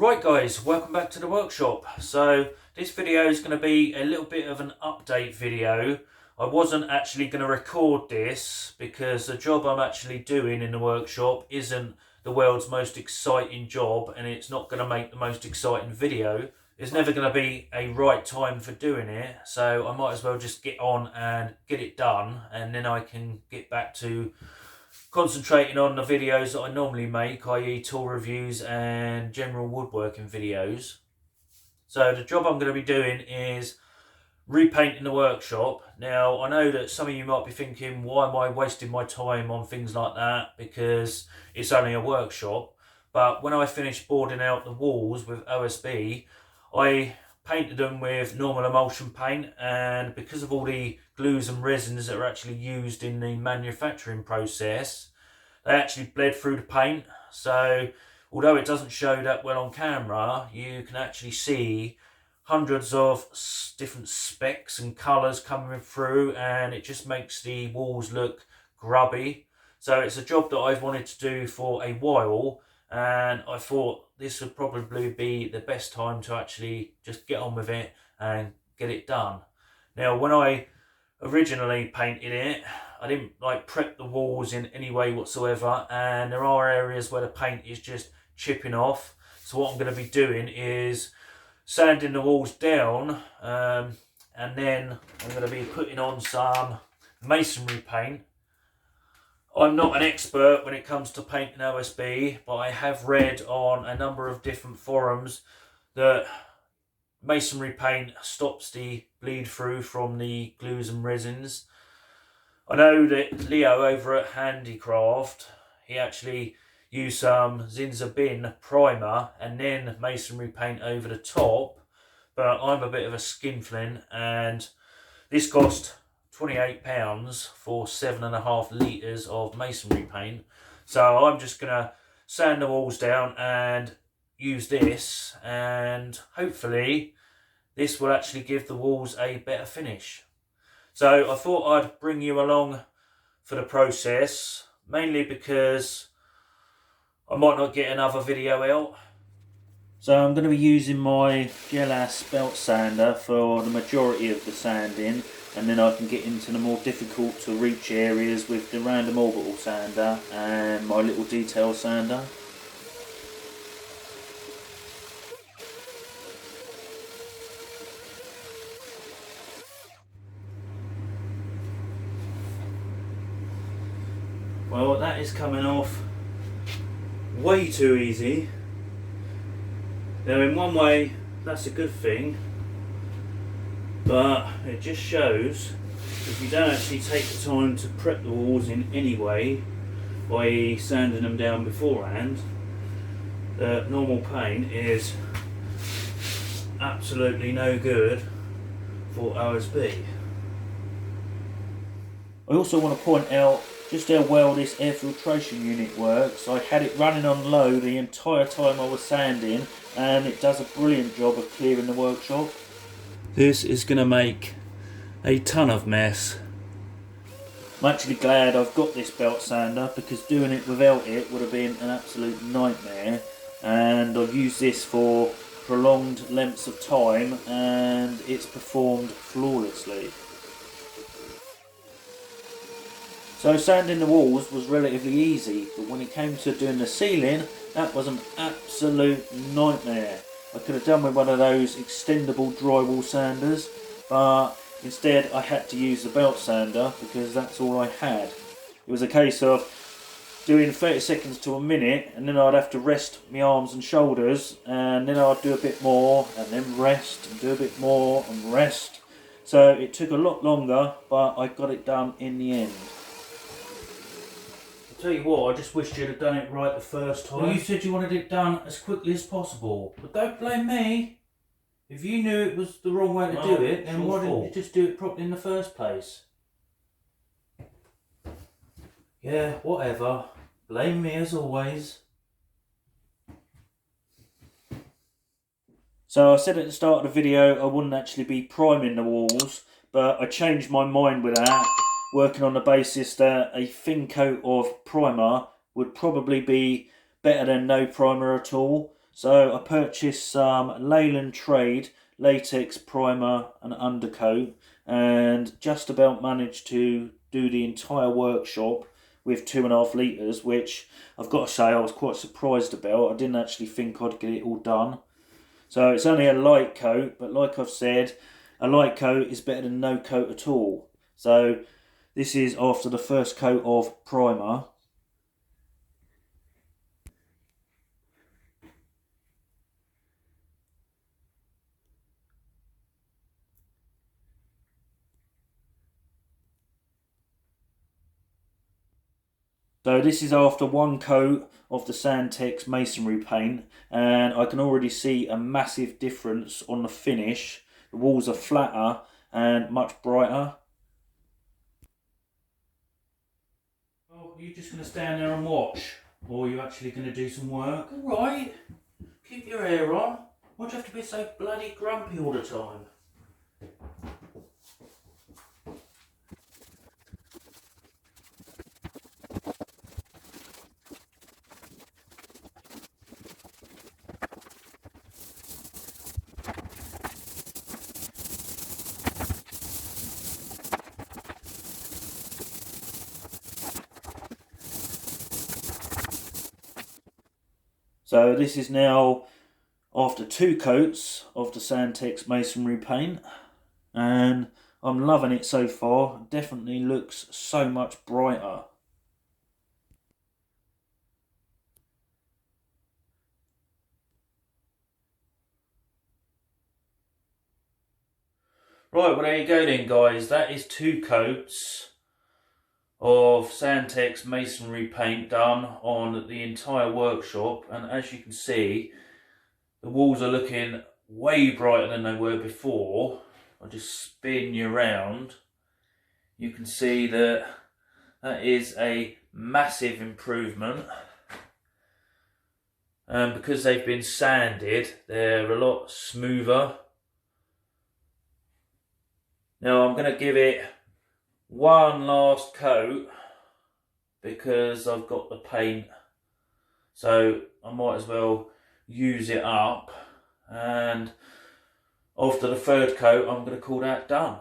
Right guys, welcome back to the workshop. So this video is going to be a little bit of an update video. I wasn't actually going to record this because the job I'm actually doing in the workshop isn't the world's most exciting job, and it's not going to make the most exciting video. It's never going to be a right time for doing it, so I might as well just get on and get it done, and then I can get back to concentrating on the videos that I normally make, i.e. tool reviews and general woodworking videos. So the job I'm going to be doing is repainting the workshop. Now I know that some of you might be thinking, why am I wasting my time on things like that, because it's only a workshop. But when I finished boarding out the walls with OSB, I painted them with normal emulsion paint, and because of all the glues and resins that are actually used in the manufacturing process, they actually bled through the paint. So although it doesn't show that well on camera, you can actually see hundreds of different specks and colours coming through, and it just makes the walls look grubby. So it's a job that I've wanted to do for a while, and I thought this would probably be the best time to actually just get on with it and get it done. Now when I originally painted it, I didn't prep the walls in any way whatsoever, and there are areas where the paint is just chipping off. So what I'm going to be doing is sanding the walls down, and then I'm going to be putting on some masonry paint. I'm not an expert when it comes to painting OSB, but I have read on a number of different forums that masonry paint stops the bleed through from the glues and resins. I know that Leo over at Handicraft, he actually used some Zinza Bin primer and then masonry paint over the top, but I'm a bit of a skinflint, and this cost £28 for 7.5 litres of masonry paint. So I'm just going to sand the walls down and use this, and hopefully this will actually give the walls a better finish. So I thought I'd bring you along for the process, mainly because I might not get another video out. So I'm going to be using my Gelas belt sander for the majority of the sanding, and then I can get into the more difficult to reach areas with the random orbital sander and my little detail sander. Well, that is coming off way too easy. Now in one way that's a good thing, but it just shows if you don't actually take the time to prep the walls in any way, by sanding them down beforehand, that normal paint is absolutely no good for OSB. I also want to point out just how well this air filtration unit works. I had it running on low the entire time I was sanding, and it does a brilliant job of clearing the workshop. This is going to make a ton of mess. I'm actually glad I've got this belt sander, because doing it without it would have been an absolute nightmare, and I've used this for prolonged lengths of time and it's performed flawlessly. So sanding the walls was relatively easy, but when it came to doing the ceiling, that was an absolute nightmare. I could have done with one of those extendable drywall sanders, but instead I had to use the belt sander because that's all I had. It was a case of doing 30 seconds to a minute, and then I'd have to rest my arms and shoulders, and then I'd do a bit more, and then rest, and do a bit more, and rest. So it took a lot longer, but I got it done in the end. Tell you what, I just wished you'd have done it right the first time. Well, you said you wanted it done as quickly as possible, but don't blame me. If you knew it was the wrong way to do it, then why didn't you just do it properly in the first place? Yeah, whatever. Blame me as always. So I said at the start of the video I wouldn't actually be priming the walls, but I changed my mind with that, working on the basis that a thin coat of primer would probably be better than no primer at all. So I purchased some Leyland Trade latex primer and undercoat, and just about managed to do the entire workshop with 2.5 litres, which I've got to say I was quite surprised about. I didn't actually think I'd get it all done. So it's only a light coat, but like I've said, a light coat is better than no coat at all. So this is after the first coat of primer. So this is after one coat of the Sandtex masonry paint, and I can already see a massive difference on the finish. The walls are flatter and much brighter. Oh, are you just going to stand there and watch? Or are you actually going to do some work? Alright, keep your hair on. Why'd you have to be so bloody grumpy all the time? So this is now after 2 coats of the Sandtex masonry paint, and I'm loving it so far. It definitely looks so much brighter. Right, well there you go then guys, that is 2 coats of Sandtex masonry paint done on the entire workshop, and as you can see the walls are looking way brighter than they were before. I'll just spin you around. You can see that that is a massive improvement, and because they've been sanded they're a lot smoother. Now I'm going to give it one last coat because I've got the paint, so I might as well use it up, and after the 3rd coat I'm going to call that done.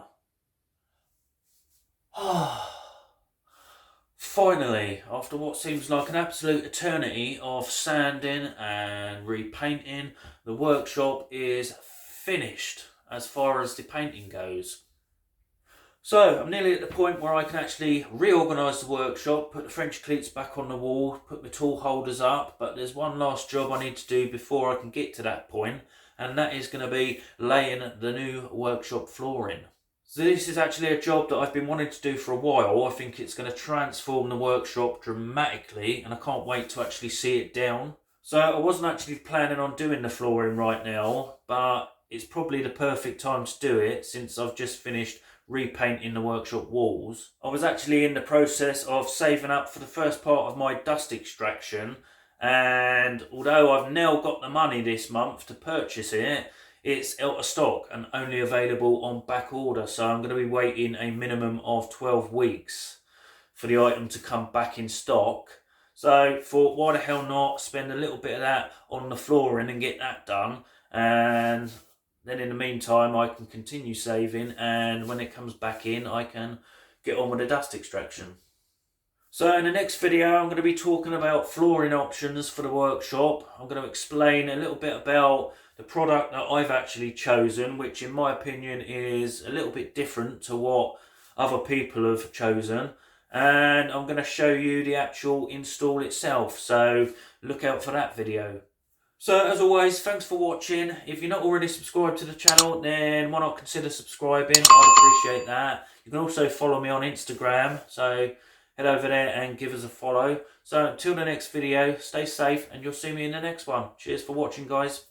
Finally, after what seems like an absolute eternity of sanding and repainting, the workshop is finished as far as the painting goes. So I'm nearly at the point where I can actually reorganise the workshop, put the French cleats back on the wall, put my tool holders up, but there's one last job I need to do before I can get to that point, and that is going to be laying the new workshop flooring. So this is actually a job that I've been wanting to do for a while. I think it's going to transform the workshop dramatically, and I can't wait to actually see it down. So I wasn't actually planning on doing the flooring right now, but it's probably the perfect time to do it since I've just finished repainting the workshop walls. I was actually in the process of saving up for the first part of my dust extraction, and although I've now got the money this month to purchase it, it's out of stock and only available on back order, so I'm going to be waiting a minimum of 12 weeks for the item to come back in stock. So thought, why the hell not spend a little bit of that on the flooring and get that done, and then in the meantime I can continue saving, and when it comes back in I can get on with the dust extraction. So in the next video I'm going to be talking about flooring options for the workshop. I'm going to explain a little bit about the product that I've actually chosen, which in my opinion is a little bit different to what other people have chosen. And I'm going to show you the actual install itself, so look out for that video. So as always, thanks for watching. If you're not already subscribed to the channel, then why not consider subscribing? I'd appreciate that. You can also follow me on Instagram, so head over there and give us a follow. So until the next video, stay safe and you'll see me in the next one. Cheers for watching, guys.